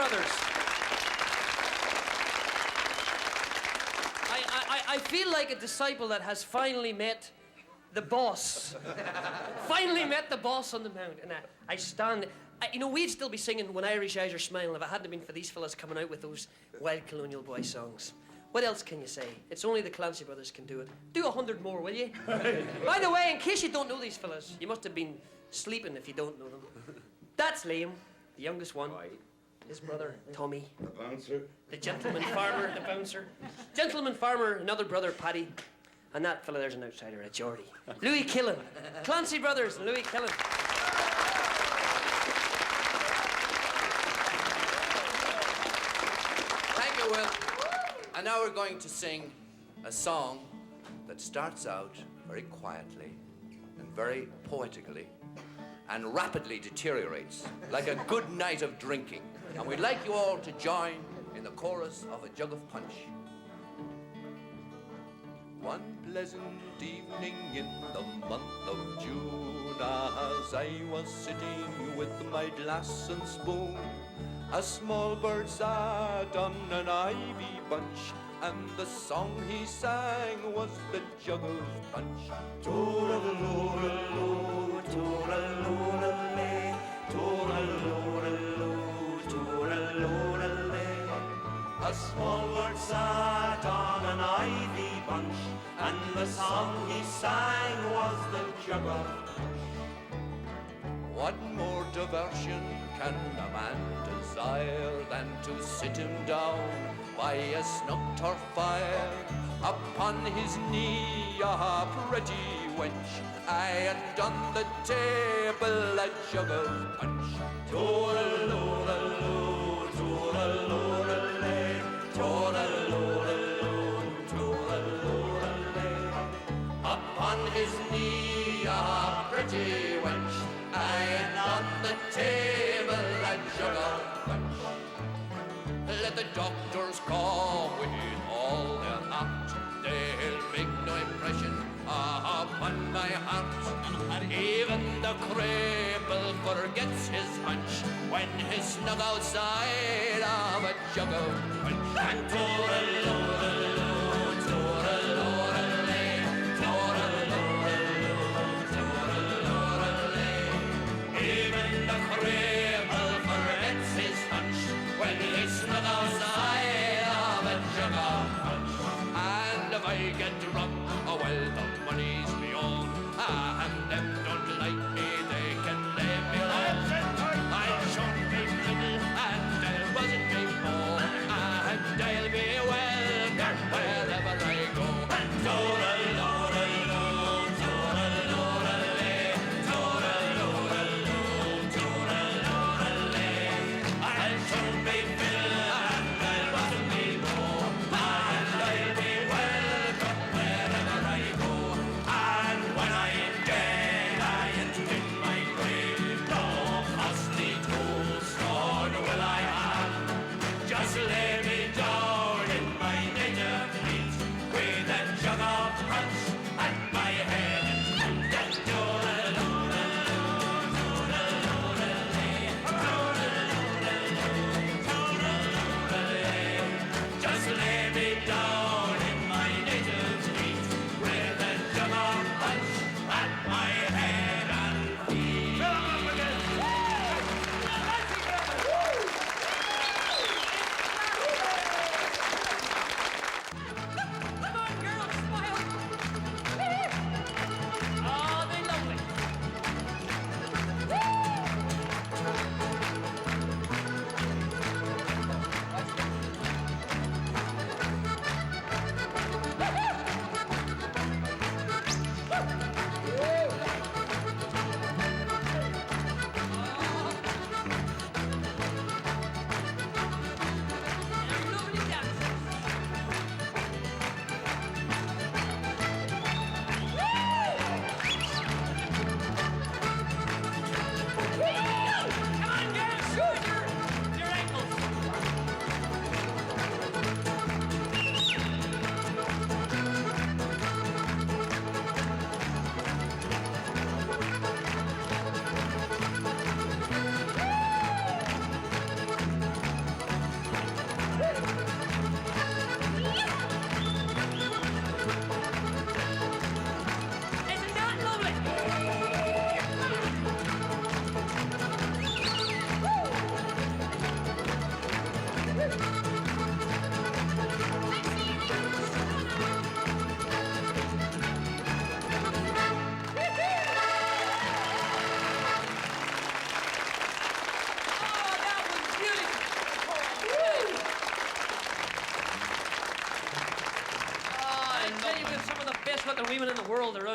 Brothers. I feel like a disciple that has finally met the boss. Finally met the boss on the mount. And I stand... you know, we'd still be singing When Irish Eyes Are Smiling if it hadn't been for these fellas coming out with those wild colonial boy songs. What else can you say? It's only the Clancy Brothers can do it. Do 100 more, will you? By the way, in case you don't know these fellas, you must have been sleeping if you don't know them. That's Liam, the youngest one. Right. His brother, Tommy. The bouncer. The gentleman farmer, the bouncer. Gentleman farmer, another brother, Paddy. And that fella there's an outsider, a Geordie. Louis Killen. Clancy Brothers and Louis Killen. Thank you, Will. And now we're going to sing a song that starts out very quietly and very poetically and rapidly deteriorates like a good night of drinking. And we'd like you all to join in the chorus of A Jug of Punch. One pleasant evening in the month of June, as I was sitting with my glass and spoon, a small bird sat on an ivy bunch, and the song he sang was the Jug of Punch. Tooraloo-raloo, tooraloo-raloo, tooraloo-raloo, tooraloo-raloo. A small bird sat on an ivy bunch, and the song he sang was the Jug of Punch. What more diversion can a man desire than to sit him down by a snug turf fire? Upon his knee a pretty wench, and on the table a jug of punch. Tooraloo-raloo, tooraloo-raloo, tooraloo-raloo, tooraloo-raloo. Upon his knee a pretty wench, and on the table a jug of punch. Let the doctors come with all their art, they'll make no impression upon my heart. Even the cripple forgets his hunch when he's snug outside of a jug of punch. And tooraloo-raloo, tooraloo-raloo, tooraloo-raloo, tooraloo-raloo. Even the cripple forgets his hunch when he's snug outside of a jug of punch. And if I get drunk, oh well, the money's me own. And them don't like me, they can leave me alone. I shouldn't be little, and I wasn't be more, and I'll be welcome wherever I go. And tooraloo-raloo, tooraloo-raloo, tooraloo-raloo, tooraloo-raloo. I shouldn't be little, and I wasn't be more, and I'll be welcome wherever I go. And when I'm dead,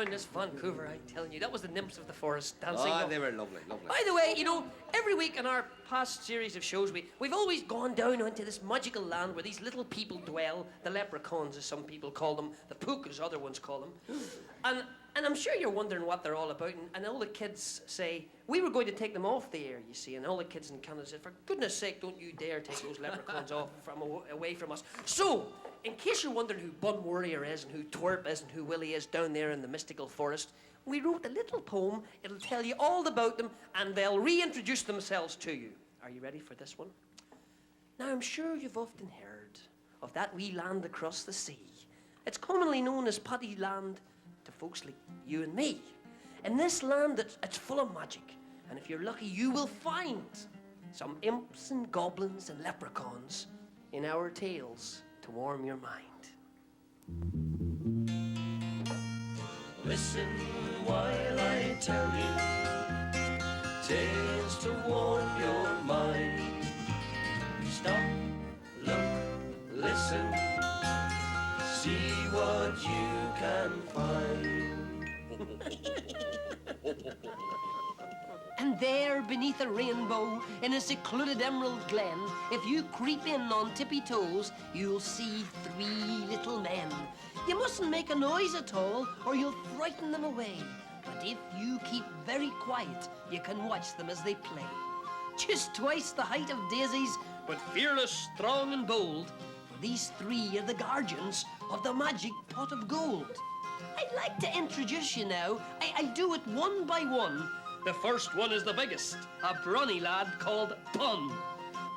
down this Vancouver, I'm telling you. That was the nymphs of the forest dancing. Oh, they were lovely, lovely. By the way, you know, every week in our past series of shows, we've always gone down into this magical land where these little people dwell, the leprechauns, as some people call them, the pook, as other ones call them. And I'm sure you're wondering what they're all about, and all the kids say, we were going to take them off the air, you see, and all the kids in Canada said, for goodness sake, don't you dare take those leprechauns away from us. So, in case you're wondering who Bun Worrier is, and who Twerp is, and who Willie is down there in the mystical forest, we wrote a little poem. It'll tell you all about them, and they'll reintroduce themselves to you. Are you ready for this one? Now, I'm sure you've often heard of that wee land across the sea. It's commonly known as Paddy Land to folks like you and me. In this land, it's full of magic, and if you're lucky, you will find some imps and goblins and leprechauns in our tales to warm your mind. Listen while I tell you tales to warm your mind. Stop, look, listen, see what you can find. And there, beneath a rainbow, in a secluded emerald glen, if you creep in on tippy toes, you'll see 3 little men. You mustn't make a noise at all, or you'll frighten them away. But if you keep very quiet, you can watch them as they play. Just twice the height of daisies, but fearless, strong and bold. For these 3 are the guardians of the magic pot of gold. I'd like to introduce you now. I'll do it one by one. The first one is the biggest, a brawny lad called Bun.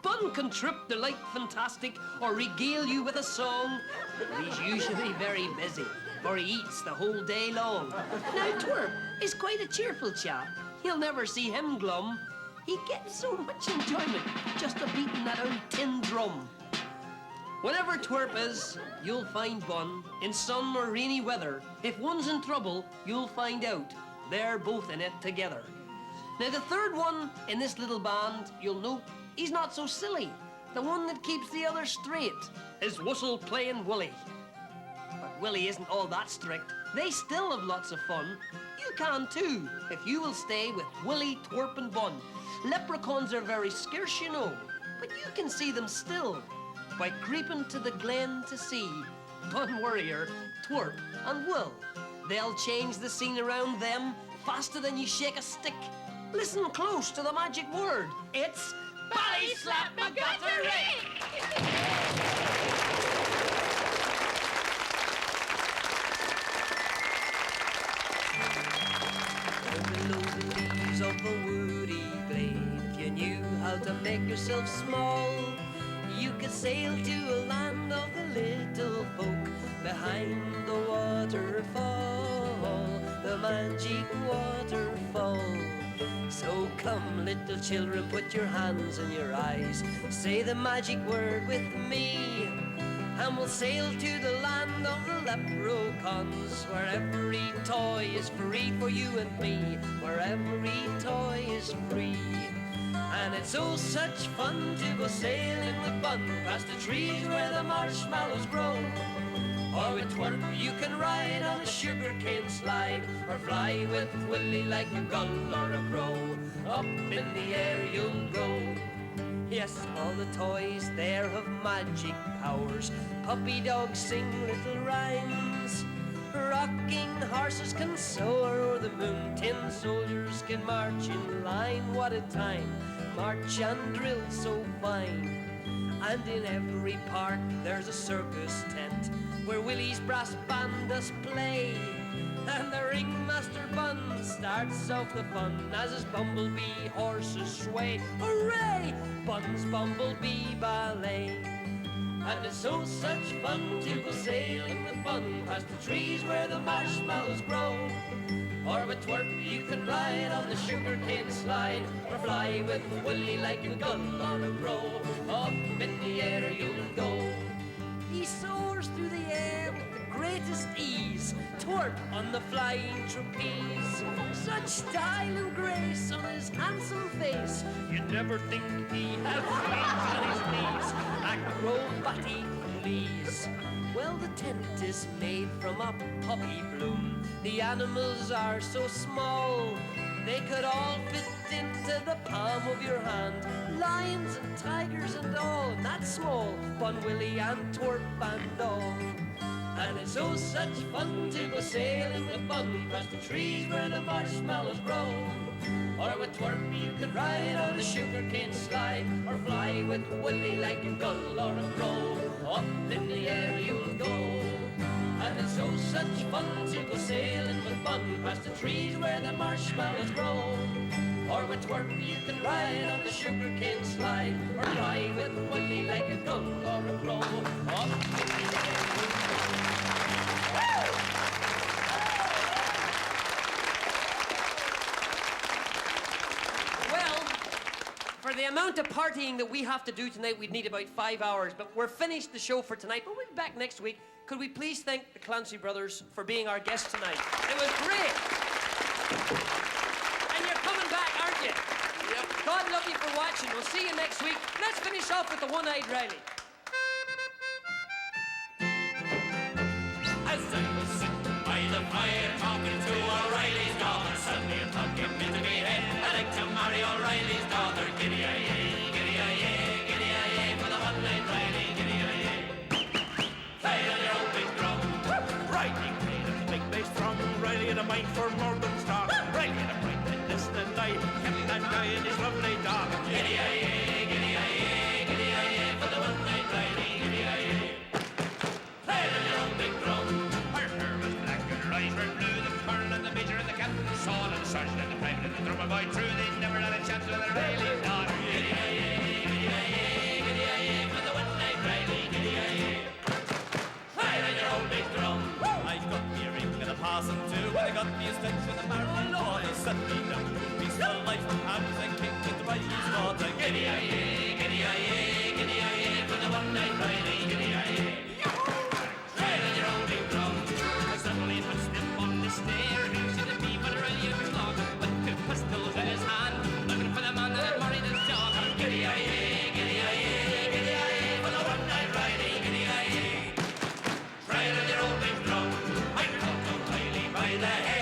Bun can trip the light fantastic or regale you with a song. He's usually very busy, for he eats the whole day long. Now, Twerp is quite a cheerful chap. You'll never see him glum. He gets so much enjoyment just a beating that old tin drum. Whenever Twerp is, you'll find Bun in sun or rainy weather. If one's in trouble, you'll find out. They're both in it together. Now, the third one in this little band, you'll note he's not so silly. The one that keeps the others straight is Wilcil playing Willie. But Willie isn't all that strict. They still have lots of fun. You can too, if you will stay with Willie, Twerp and Bun. Leprechauns are very scarce, you know, but you can see them still by creeping to the glen to see Bun Worrier, Twerp and Will. They'll change the scene around them faster than you shake a stick. Listen close to the magic word. It's Bally Slap McGuttery! Below the leaves of the woody glade, if you knew how to make yourself small, you could sail to a land of the little folk behind the waterfall, the magic waterfall. So come, little children, put your hands in your eyes, say the magic word with me, and we'll sail to the land of the leprechauns, where every toy is free for you and me, where every toy is free. And it's oh such fun to go sailing with Bun past the trees where the marshmallows grow. Or with Twerp you can ride on a sugarcane slide, or fly with Willie like a gull or a crow. Up in the air you'll go. Yes, all the toys there have magic powers. Puppy dogs sing little rhymes. Rocking horses can soar o'er the moon. Tin soldiers can march in line. What a time, march and drill so fine. And in every park there's a circus tent where Willie's brass band does play. And the ringmaster Bun starts off the fun as his bumblebee horses sway. Hooray! Bun's Bumblebee Ballet. And it's so such fun to go sailing with Bun past the trees where the marshmallows grow. Or with Twerp you can ride on the sugarcane slide, or fly with Willie like a gull or a crow. Up in the air you'll go. He soars through the air with the greatest ease, Twerp on the flying trapeze. Such style and grace on his handsome face, you'd never think he had wings on his knees. Acrobatic please. Well, the tent is made from a poppy bloom. The animals are so small, they could all fit into the palm of your hand. Lions and tigers and all, and that's small. Bun Willie and Twerp and all. And it's oh such fun to go sailing with Bun past the trees where the marshmallows grow. Or with Twerp you could ride on the sugarcane slide, or fly with Willie like a gull or a crow. Up in the air you'll go. And it's oh such fun to go sailing with Bun past the trees where the marshmallows grow. Or with Twerp you can ride on the sugarcane slide, or fly with Willie like a gull or a crow. Up in the air you'll go. For the amount of partying that we have to do tonight, we'd need about 5 hours, but we're finished the show for tonight, but we'll be back next week. Could we please thank the Clancy Brothers for being our guests tonight? It was great. And you're coming back, aren't you? Yep. God love you for watching. We'll see you next week. Let's finish off with the One-Eyed Riley. As I was sitting by the fire talking to O'Reilly's daughter, suddenly a thought came into me head. I'd like to marry O'Reilly's daughter. Giddy-a-yay, giddy-a-yay, giddy-a-yay, for the One-Eyed Riley, giddy-a-yay. Play on your old big drum. Riley played on the big bass drum. Riley had a mind for more than stock. Riley had a brain that listened and I kept that guy in his lovely dog. Giddy-a-yay, giddy-a-yay, giddy-a-yay, for the One-Eyed Riley, giddy-a-yay. Play on your old big drum. Her hair was black and her eyes were blue. The colonel and the major and the captain, the saw and the sergeant and the private and the drummer boy true. They never had a chance with their Riley daughter. Giddy-a-yay, giddy-a-yay, giddy-a-yay, for the One-Eyed Riley, giddy-a-yay. Play on your old big drum. I got me a ring and a parson too. I got me a stitch with a barrel law. They set me down to a peaceful life and was a king with the Riley's daughter. Giddy-a-yay, giddy-a-yay, giddy-a-yay, for the One-Eyed Riley, giddy-a-yay. Play on your old big drum. I suddenly touched him on the stair. Who should it be but Riley was long, with two pistols in his hand, looking for the man that married his daughter. Giddy-a-yay, giddy-a-yay, giddy-a-yay, for the One-Eyed Riley, giddy-a-yay. Play on your old big drum. I caught O'Reilly by the head.